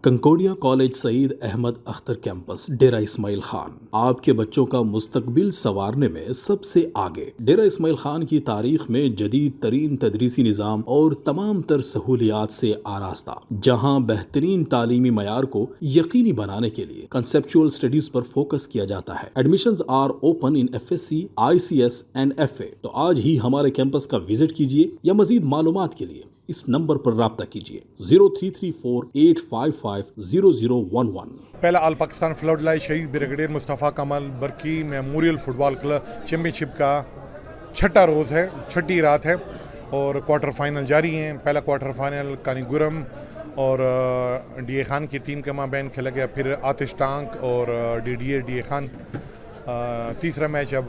کنکوڈیا college سعید Ahmad Akhtar campus Dera Ismail Khan آپ کے بچوں کا مستقبل سنوارنے میں سب سے آگے۔ ڈیرہ اسماعیل خان کی تاریخ میں جدید ترین تدریسی نظام اور تمام تر سہولیات سے آراستہ، جہاں بہترین تعلیمی معیار کو یقینی بنانے کے لیے کنسیپچول اسٹڈیز پر فوکس کیا جاتا ہے۔ Admissions are open in FSC, ICS and FA۔ تو آج ہی ہمارے کیمپس کا وزٹ کیجیے یا مزید معلومات کے لیے اس نمبر پر رابطہ کیجیے 033485500011۔ پہلا آل پاکستان فلڈ لائٹ شہید بریگیڈیئر مصطفیٰ کمال برقی میموریل فٹ بال کلب چیمپئن شپ کا چھٹا روز ہے، چھٹی رات ہے اور کوارٹر فائنل جاری ہیں۔ پہلا کوارٹر فائنل کانی گرم اور ڈی اے خان کی ٹیم کے مابین کھیلا گیا، پھر آتش ٹانک اور ڈی اے خان۔ تیسرا میچ اب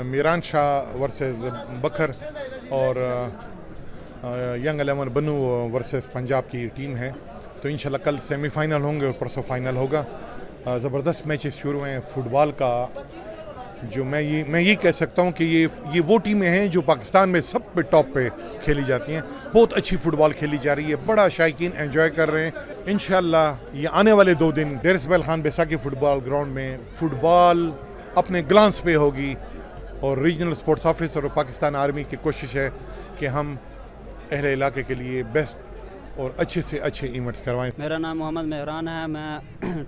میران شاہ ورسز بکھر اور ینگ 11 بنو ورسز پنجاب کی ٹیم ہے۔ تو انشاءاللہ کل سیمی فائنل ہوں گے اور پرسوں فائنل ہوگا۔ زبردست میچز شروع ہیں فٹ بال کا، جو میں یہ کہہ سکتا ہوں کہ یہ وہ ٹیمیں ہیں جو پاکستان میں سب پہ ٹاپ پہ کھیلی جاتی ہیں۔ بہت اچھی فٹ بال کھیلی جا رہی ہے، بڑا شائقین انجوائے کر رہے ہیں۔ انشاءاللہ یہ آنے والے 2 دن ڈیرہ اسماعیل خان بیساکھی فٹ بال گراؤنڈ میں فٹ بال اپنے گلانس پہ ہوگی، اور ریجنل اسپورٹس آفس اور پاکستان آرمی کی کوشش ہے کہ ہم اہل علاقے کے لیے بیسٹ اور اچھے سے اچھے ایونٹس کروائیں۔ میرا نام محمد مہران ہے، میں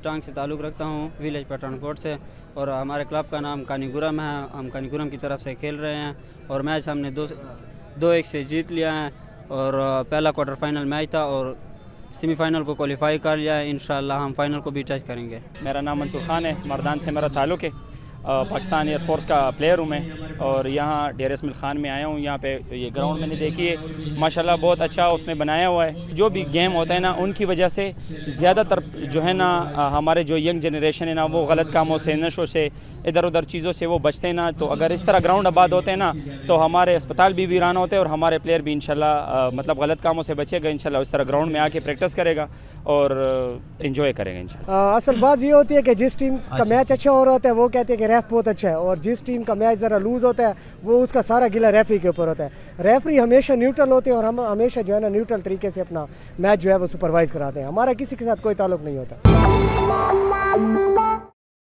ٹانگ سے تعلق رکھتا ہوں، ویلیج پٹھان کوٹ سے، اور ہمارے کلب کا نام کانی گرم ہے۔ ہم کانی گرم کی طرف سے کھیل رہے ہیں اور میچ ہم نے 2-1 سے جیت لیا ہے، اور پہلا کوارٹر فائنل میچ تھا اور سیمی فائنل کو کوالیفائی کر لیا ہے۔ انشاءاللہ ہم فائنل کو بھی ٹچ کریں گے۔ میرا نام منصور خان ہے، مردان سے میرا تعلق ہے، پاکستان ایئر فورس کا پلیئر ہوں میں، اور یہاں ڈیرہ اسماعیل خان میں آیا ہوں۔ یہاں پہ یہ گراؤنڈ میں نے دیکھی ہے، ماشاءاللہ بہت اچھا اس نے بنایا ہوا ہے۔ جو بھی گیم ہوتا ہے نا، ان کی وجہ سے زیادہ تر جو ہے نا ہمارے جو ینگ جنریشن ہے نا، وہ غلط کاموں سے، نشوں سے، ادھر ادھر چیزوں سے وہ بچتے ہیں نا۔ تو اگر اس طرح گراؤنڈ آباد ہوتے ہیں نا، تو ہمارے اسپتال بھی ویران ہوتے ہیں اور ہمارے پلیئر بھی انشاءاللہ مطلب غلط کاموں سے بچے گا۔ انشاءاللہ اس طرح گراؤنڈ میں آ کے پریکٹس کرے گا اور انجوائے کرے گا انشاءاللہ۔ اصل بات یہ ہوتی ہے کہ جس ٹیم کا میچ اچھا ہو رہا ہوتا ہے وہ کہتے ہیں کہ ریف بہت اچھا ہے، اور جس ٹیم کا میچ ذرا لوز ہوتا ہے وہ اس کا سارا گلہ ریفری کے اوپر ہوتا ہے۔ ریفری ہمیشہ نیوٹرل ہوتے ہیں اور ہم ہمیشہ جو ہے نا نیوٹرل طریقے سے اپنا میچ جو ہے وہ سپروائز کراتے ہیں۔ ہمارا کسی کے ساتھ کوئی تعلق نہیں ہوتا۔